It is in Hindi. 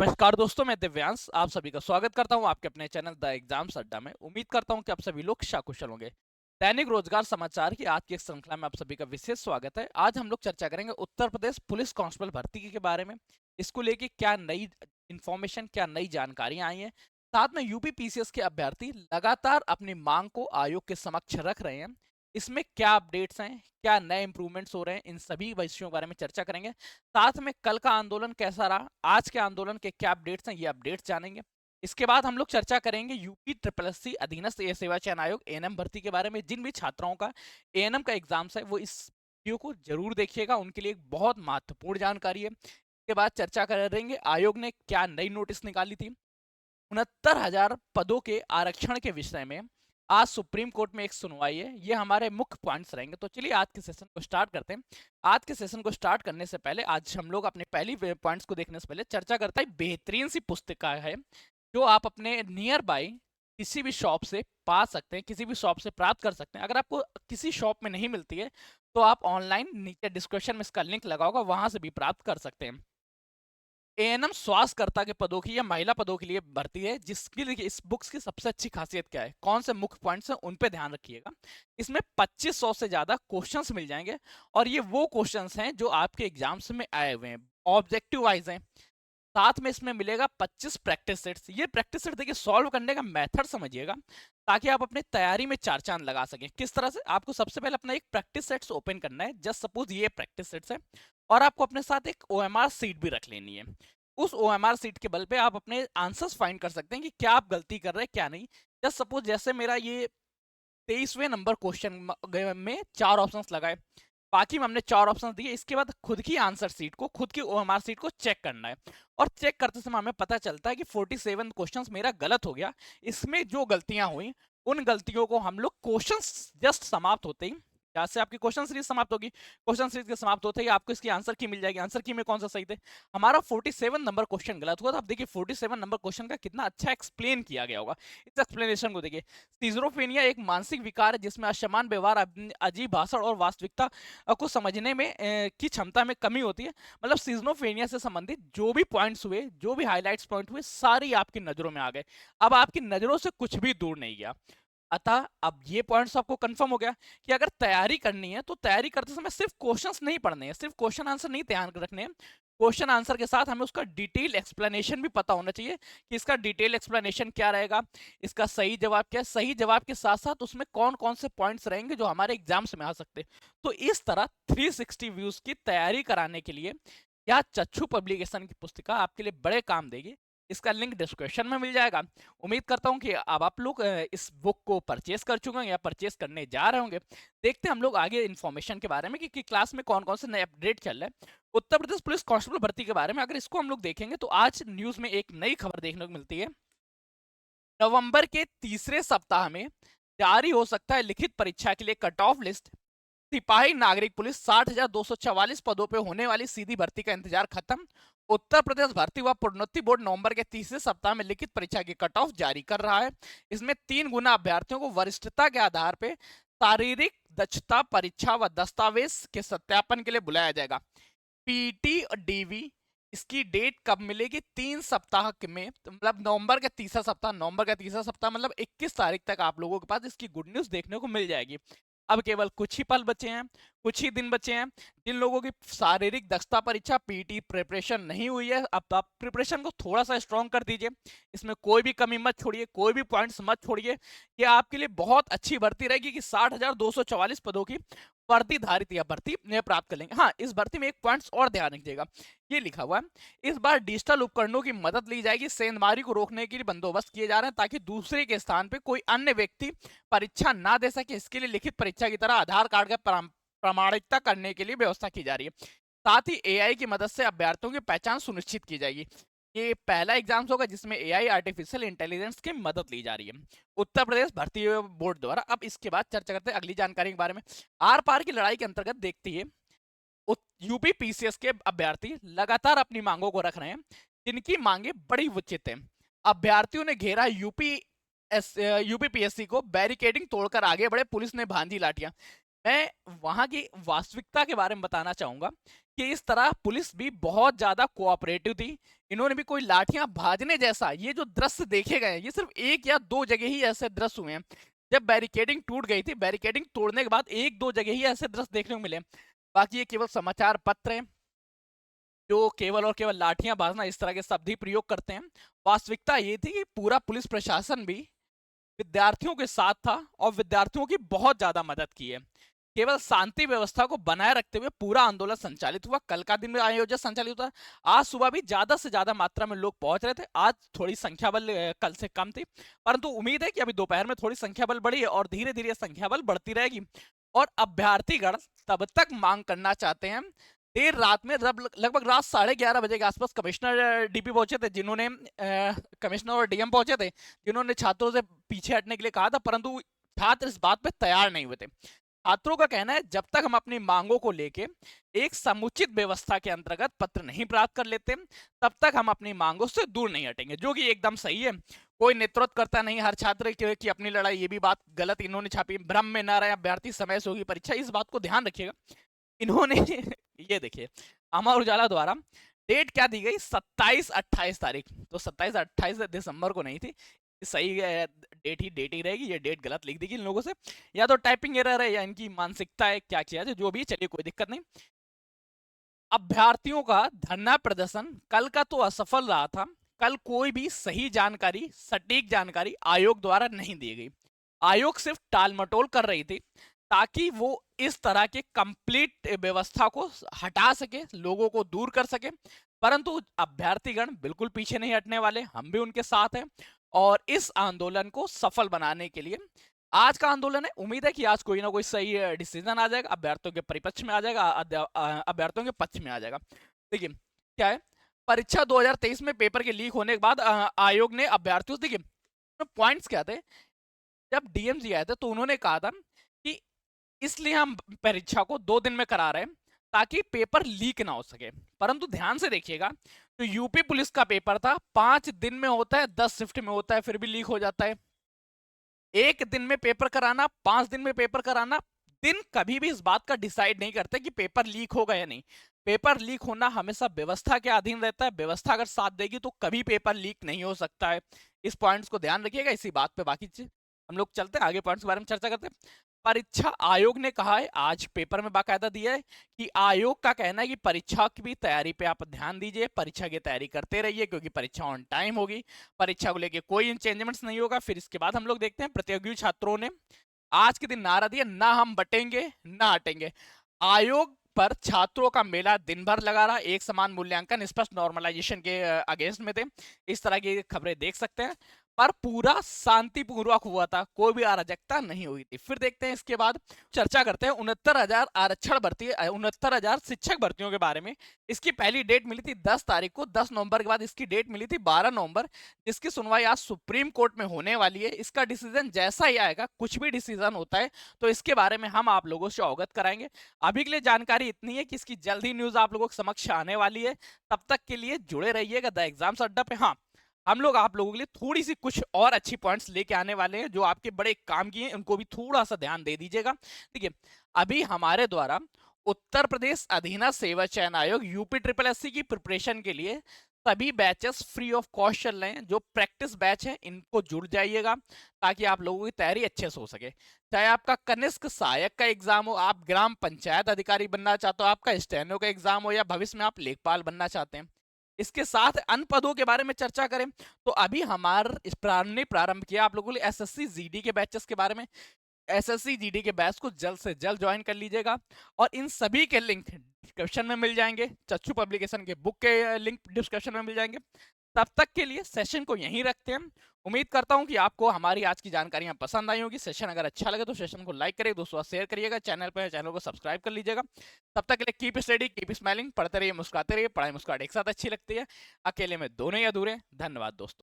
नमस्कार दोस्तों, मैं दिव्यांश आप सभी का स्वागत करता हूं आपके अपने चैनल द एग्जाम्स अड्डा में। उम्मीद करता हूं कि आप सभी लोग शाकुशल होंगे। दैनिक रोजगार समाचार की आज की एक श्रृंखला में आप सभी का विशेष स्वागत है। आज हम लोग चर्चा करेंगे उत्तर प्रदेश पुलिस कांस्टेबल भर्ती के बारे में। इसको लेके क्या नई इंफॉर्मेशन, क्या नई जानकारियां आई हैं। साथ में यूपी पीसीएस के अभ्यर्थी लगातार अपनी मांग को आयोग के समक्ष रख रहे हैं। इसमें क्या अपडेट्स हैं, क्या नए इंप्रूवमेंट्स हो रहे हैं, इन सभी विषयों के बारे में चर्चा करेंगे। साथ में कल का आंदोलन कैसा रहा, आज के आंदोलन के क्या अपडेट्स हैं, ये अपडेट्स जानेंगे। इसके बाद हम लोग चर्चा करेंगे यूपी ट्रिपल एस सी अधीनस्थ सेवा चयन आयोग एएनएम भर्ती के बारे में। जिन भी छात्राओं का एएनएम का एग्जाम्स है वो इस वीडियो को जरूर देखिएगा, उनके लिए एक बहुत महत्वपूर्ण जानकारी है। इसके बाद चर्चा करेंगे आयोग ने क्या नई नोटिस निकाली थी। 69,000 पदों के आरक्षण के विषय में आज सुप्रीम कोर्ट में एक सुनवाई है। ये हमारे मुख्य पॉइंट्स रहेंगे। तो चलिए आज के सेशन को स्टार्ट करते हैं। आज के सेशन को स्टार्ट करने से पहले आज हम लोग अपने पहली पॉइंट्स को देखने से पहले चर्चा करते हैं बेहतरीन सी पुस्तिका है जो आप अपने नियर बाय किसी भी शॉप से पा सकते हैं, किसी भी शॉप से प्राप्त कर सकते हैं। अगर आपको किसी शॉप में नहीं मिलती है तो आप ऑनलाइन नीचे डिस्क्रिप्शन में इसका लिंक लगा होगा, वहां से भी प्राप्त कर सकते हैं। एएनएम स्वास्थ्यकर्ता के पदों की या महिला पदों के लिए भर्ती है, जिसके लिए इस बुक्स की सबसे अच्छी खासियत क्या है, कौन से मुख्य पॉइंट्स हैं, उन पे ध्यान रखिएगा। इसमें 2500 से ज्यादा क्वेश्चंस मिल जाएंगे और ये वो क्वेश्चंस हैं जो आपके एग्जाम्स में आए हुए हैं, ऑब्जेक्टिव वाइज हैं। साथ में इसमें मिलेगा 25 प्रैक्टिस सेट्स। ये प्रैक्टिस सेट देखिए, सॉल्व करने का मेथड समझिएगा ताकि आप अपने तैयारी में चार चांद लगा सकें। किस तरह से, आपको सबसे पहले अपना एक प्रैक्टिस सेट्स ओपन करना है। जस्ट सपोज ये प्रैक्टिस सेट्स है और आपको अपने साथ एक ओएमआर सीट भी रख लेनी है। उस ओएमआर सीट के बल पे आप अपने आंसर्स फाइंड कर सकते हैं कि क्या आप गलती कर रहे हैं क्या नहीं। जस्ट सपोज जैसे मेरा ये 23वें नंबर क्वेश्चन में 4 ऑप्शंस लगाए, बाकी में हमने 4 ऑप्शंस दिए। इसके बाद खुद की आंसर सीट को, खुद की ओएमआर सीट को चेक करना है और चेक करते समय हमें पता चलता है कि 47 क्वेश्चंस मेरा गलत हो गया। इसमें जो गलतियां हुई उन गलतियों को हम लोग क्वेश्चंस जस्ट समाप्त होते ही, जहां से आपकी क्वेश्चन सीरीज समाप्त होगी, क्वेश्चन सीरीज के समाप्त होते ही आपको इसकी आंसर की मिल जाएगी। आंसर की में कौन सा सही थे, हमारा 47 नंबर क्वेश्चन गलत हुआ था। अब देखिए 47 नंबर क्वेश्चन का कितना अच्छा एक्सप्लेन किया गया होगा। इस एक्सप्लेनेशन को देखिए। सिजोफ्रेनिया एक मानसिक विकार है जिसमें असमान व्यवहार, अजीब भाषण और वास्तविकता को समझने में की क्षमता में कमी होती है। मतलब सिजोफ्रेनिया से संबंधित जो भी पॉइंट्स हुए, जो भी हाईलाइट्स पॉइंट हुए, सारी आपकी नजरों में आ गए। अब आपकी नजरों से कुछ भी दूर नहीं गया। अतः अब ये पॉइंट्स आपको कंफर्म हो गया कि अगर तैयारी करनी है तो तैयारी करते समय सिर्फ क्वेश्चंस नहीं पढ़ने हैं, सिर्फ क्वेश्चन आंसर नहीं ध्यान रखने हैं। क्वेश्चन आंसर के साथ हमें उसका डिटेल एक्सप्लेनेशन भी पता होना चाहिए कि इसका डिटेल एक्सप्लेनेशन क्या रहेगा, इसका सही जवाब क्या है। सही जवाब के साथ साथ उसमें कौन कौन से पॉइंट्स रहेंगे जो हमारे एग्जाम्स में आ सकते हैं। तो इस तरह 360 व्यूज की तैयारी कराने के लिए यह चच्चू पब्लिकेशन की पुस्तिका आपके लिए बड़े काम देगी। इसका लिंक डिस्क्रिप्शन में मिल जाएगा। उम्मीद करता हूं कि अब आप लोग इस बुक को परचेस कर चुके हैं या परचेस करने जा रहे होंगे। देखते हैं हम लोग आगे इन्फॉर्मेशन के बारे में कि क्लास में कौन कौन से नए अपडेट चल रहे हैं। उत्तर प्रदेश पुलिस कांस्टेबल भर्ती के बारे में अगर इसको हम लोग देखेंगे तो आज न्यूज में एक नई खबर देखने को मिलती है। नवंबर के तीसरे सप्ताह में जारी हो सकता है लिखित परीक्षा के लिए कट ऑफ लिस्ट। सिपाही नागरिक पुलिस 60,244 पदों पे होने वाली सीधी भर्ती का इंतजार खत्म। उत्तर प्रदेश भर्ती व प्रोन्नति बोर्ड नवंबर के तीसरे सप्ताह में लिखित परीक्षा की कट ऑफ जारी कर रहा है। इसमें 3 गुना अभ्यर्थियों को वरिष्ठता के आधार पर शारीरिक दक्षता परीक्षा व दस्तावेज के सत्यापन के लिए बुलाया जाएगा। पीटी और डीवी, इसकी डेट कब मिलेगी, 3 सप्ताह में, मतलब नवंबर का तीसरा सप्ताह मतलब 21 तारीख तक आप लोगों के पास इसकी गुड न्यूज देखने को मिल जाएगी। अब केवल कुछ ही पल बचे हैं, कुछ ही दिन बचे हैं। जिन लोगों की शारीरिक दक्षता परीक्षा पीटी प्रिपरेशन नहीं हुई है, अब आप प्रिपरेशन को थोड़ा सा स्ट्रॉन्ग कर दीजिए। इसमें कोई भी कमी मत छोड़िए, कोई भी पॉइंट्स मत छोड़िए। ये आपके लिए बहुत अच्छी भर्ती रहेगी कि 60,244 पदों की वर्दीधारित या भर्ती प्राप्त कर लेंगे। हाँ, इस भर्ती में एक पॉइंट्स और ध्यान रखिएगा, ये लिखा हुआ है इस बार डिजिटल उपकरणों की मदद ली जाएगी। सेंधमारी को रोकने के लिए बंदोबस्त किए जा रहे हैं ताकि दूसरे के स्थान पे कोई अन्य व्यक्ति परीक्षा ना दे सके। इसके लिए लिखित परीक्षा की तरह आधार कार्ड का प्रामाणिकता करने के लिए व्यवस्था की जा रही है। साथ ही एआई की मदद से अभ्यर्थियों की पहचान सुनिश्चित की जाएगी। ये पहला एग्जाम होगा जिसमें एआई आर्टिफिशियल इंटेलिजेंस की मदद ली जा रही है उत्तर प्रदेश भर्ती बोर्ड द्वारा। अब इसके बाद चर्चा करते हैं अगली जानकारी के बारे में। आर पार की लड़ाई के अंतर्गत देखती है यूपी पीसीएस के अभ्यर्थी लगातार अपनी मांगों को रख रहे हैं, जिनकी मांगे बड़ी उचित हैं। अभ्यर्थियों ने घेरा यूपी पीएससी को, बैरिकेडिंग तोड़कर आगे बढ़े, पुलिस ने भांजी लाठियां। मैं वहाँ की वास्तविकता के बारे में बताना चाहूँगा कि इस तरह पुलिस भी बहुत ज़्यादा कोऑपरेटिव थी। इन्होंने भी कोई लाठियाँ भाजने जैसा ये जो दृश्य देखे गए हैं, ये सिर्फ़ 1 या 2 जगह ही ऐसे दृश्य हुए हैं। जब बैरिकेडिंग टूट गई थी, बैरिकेडिंग तोड़ने के बाद 1-2 जगह ही ऐसे दृश्य देखने को मिले। बाकी ये केवल समाचार पत्र हैं, जो केवल और केवल लाठियाँ भाजना इस तरह के शब्द ही प्रयोग करते हैं। वास्तविकता ये थी कि पूरा पुलिस प्रशासन भी विद्यार्थियों के साथ था और विद्यार्थियों की बहुत ज्यादा मदद की है। केवल शांति व्यवस्था को बनाए रखते हुए पूरा आंदोलन संचालित हुआ। कल का दिन में आयोजन संचालित हुआ। आज सुबह भी ज्यादा से ज्यादा मात्रा में लोग पहुंच रहे थे। आज थोड़ी संख्या बल कल से कम थी, परंतु उम्मीद है कि अभी दोपहर में थोड़ी संख्या बल बढ़ी है और धीरे धीरे संख्या बल बढ़ती रहेगी। और अभ्यर्थीगण तब तक मांग करना चाहते हैं। देर रात में लगभग रात 11:30 बजे के आसपास कमिश्नर डीपी पहुंचे थे, जिन्होंने कमिश्नर और डीएम पहुंचे थे, जिन्होंने छात्रों से पीछे हटने के लिए कहा था, परंतु छात्र इस बात पे तैयार नहीं हुए थे। छात्रों का कहना है जब तक हम अपनी मांगों को लेके एक समुचित व्यवस्था के अंतर्गत पत्र नहीं प्राप्त कर लेते, तब तक हम अपनी मांगों से दूर नहीं हटेंगे, जो कि एकदम सही है। कोई नेतृत्व करता नहीं, हर छात्र की अपनी लड़ाई। ये भी बात गलत इन्होंने छापी, भ्रम में ना रहे अभ्यर्थी, समय से होगी परीक्षा, इस बात को ध्यान रखिएगा। इन्होंने ये देखिए, अमर उजाला द्वारा डेट क्या दी गई, 27-28 तारीख। तो 27-28 दिसंबर को नहीं थी, सही डेट ही रहेगी। ये डेट गलत लिख दी गई इन लोगों से, या तो टाइपिंग एरर है या इनकी मानसिकता है, क्या किया जाए, जो भी, चलिए कोई दिक्कत नहीं। अभ्यर्थियों का धरना प्रदर्शन कल का तो असफल रहा था। कल कोई भी सही जानकारी, सटीक जानकारी आयोग द्वारा नहीं दी गई। आयोग सिर्फ टालमटोल कर रही थी ताकि वो इस तरह के कंप्लीट व्यवस्था को हटा सके, लोगों को दूर कर सके। परंतु अभ्यर्थीगण बिल्कुल पीछे नहीं हटने वाले, हम भी उनके साथ हैं। और इस आंदोलन को सफल बनाने के लिए आज का आंदोलन है, उम्मीद है कि आज कोई ना कोई सही डिसीजन आ जाएगा, अभ्यर्थियों के परिपक्ष में आ जाएगा, अभ्यर्थियों के पक्ष में आ जाएगा। देखिए क्या है, परीक्षा 2023 में पेपर के लीक होने के बाद आयोग ने अभ्यर्थियों से, देखिए पॉइंट्स क्या थे, जब डीएम जी आए थे तो उन्होंने कहा था कि इसलिए हम परीक्षा को 2 दिन में करा रहे हैं ताकि पेपर लीक ना हो सके। परंतु ध्यान से देखिएगा, तो यूपी पुलिस का पेपर था, 5 दिन में होता है, 10 शिफ्ट में होता है, फिर भी लीक हो जाता है। 1 दिन में पेपर कराना, 5 दिन में पेपर कराना, दिन कभी भी इस बात का डिसाइड नहीं करते कि पेपर लीक होगा या नहीं। पेपर लीक होना हमेशा व्यवस्था के अधीन रहता है। व्यवस्था अगर साथ देगी तो कभी पेपर लीक नहीं हो सकता है। इस पॉइंट्स को ध्यान रखिएगा। इसी बात पे बाकी हम लोग चलते हैं आगे, पॉइंट्स के बारे में चर्चा करते हैं। परीक्षा आयोग ने कहा है, आज पेपर में बाकायदा दिया है कि आयोग का कहना है कि परीक्षा की भी तैयारी पे आप ध्यान दीजिए, परीक्षा की तैयारी करते रहिए, क्योंकि परीक्षा ऑन टाइम होगी, परीक्षा को लेके कोई चेंजमेंट्स नहीं होगा। फिर इसके बाद हम लोग देखते हैं, प्रतियोगी छात्रों ने आज के दिन नारा दिया, ना हम बटेंगे ना हटेंगे। आयोग पर छात्रों का मेला दिन भर लगा रहा। एक समान मूल्यांकन, स्पष्ट नॉर्मलाइजेशन के अगेंस्ट में थे। इस तरह की खबरें देख सकते हैं, पर पूरा शांतिपूर्वक हुआ था, कोई भी अराजकता नहीं हुई थी। फिर देखते हैं इसके बाद, चर्चा करते हैं 69,000 आरक्षण भर्ती, 69,000 शिक्षक भर्तियों के बारे में। इसकी पहली डेट मिली थी 10 तारीख को, 10 नवंबर के बाद इसकी डेट मिली थी 12 नवंबर, जिसकी सुनवाई आज सुप्रीम कोर्ट में होने वाली है। इसका डिसीजन जैसा ही आएगा, कुछ भी डिसीजन होता है तो इसके बारे में हम आप लोगों से अवगत कराएंगे। अभी के लिए जानकारी इतनी है कि इसकी जल्दी न्यूज आप लोगों के समक्ष आने वाली है। तब तक के लिए जुड़े रहिएगा द एग्जाम्स अड्डा पे। हाँ, हम लोग आप लोगों के लिए थोड़ी सी कुछ और अच्छी पॉइंट्स लेके आने वाले हैं, जो आपके बड़े काम की हैं, उनको भी थोड़ा सा ध्यान दे दीजिएगा। देखिए, अभी हमारे द्वारा उत्तर प्रदेश अधीनस्थ सेवा चयन आयोग यूपी ट्रिपल एससी की प्रिपरेशन के लिए सभी बैचेस फ्री ऑफ कॉस्ट चल रहे हैं। जो प्रैक्टिस बैच है, इनको जुड़ जाइएगा ताकि आप लोगों की तैयारी अच्छे से हो सके। चाहे आपका कनिष्ठ सहायक का एग्जाम हो, आप ग्राम पंचायत अधिकारी बनना चाहते हो, आपका स्टेनो का एग्जाम हो, या भविष्य में आप लेखपाल बनना चाहते हैं। इसके साथ अन्य पदों के बारे में चर्चा करें तो अभी हमारे इस प्रारंभ किया आप लोगों ने एसएससी जीडी के बैचेस के बारे में। एसएससी जीडी के बैच को जल्द से जल्द ज्वाइन कर लीजिएगा, और इन सभी के लिंक डिस्क्रिप्शन में मिल जाएंगे। चच्चू पब्लिकेशन के बुक के लिंक डिस्क्रिप्शन में मिल जाएंगे। तब तक के लिए सेशन को यहीं रखते हैं। उम्मीद करता हूं कि आपको हमारी आज की जानकारियां पसंद आई होगी। सेशन अगर अच्छा लगे तो सेशन को लाइक करिए, दोस्तों शेयर करिएगा, चैनल को सब्सक्राइब कर लीजिएगा। तब तक के लिए कीप स्टडी, कीप स्माइलिंग, पढ़ते रहिए, मुस्कुराते रहिए। पढ़ाई मुस्कुराहट एक साथ अच्छी लगती है, अकेले में दोनों ही अधूरे। धन्यवाद दोस्तों।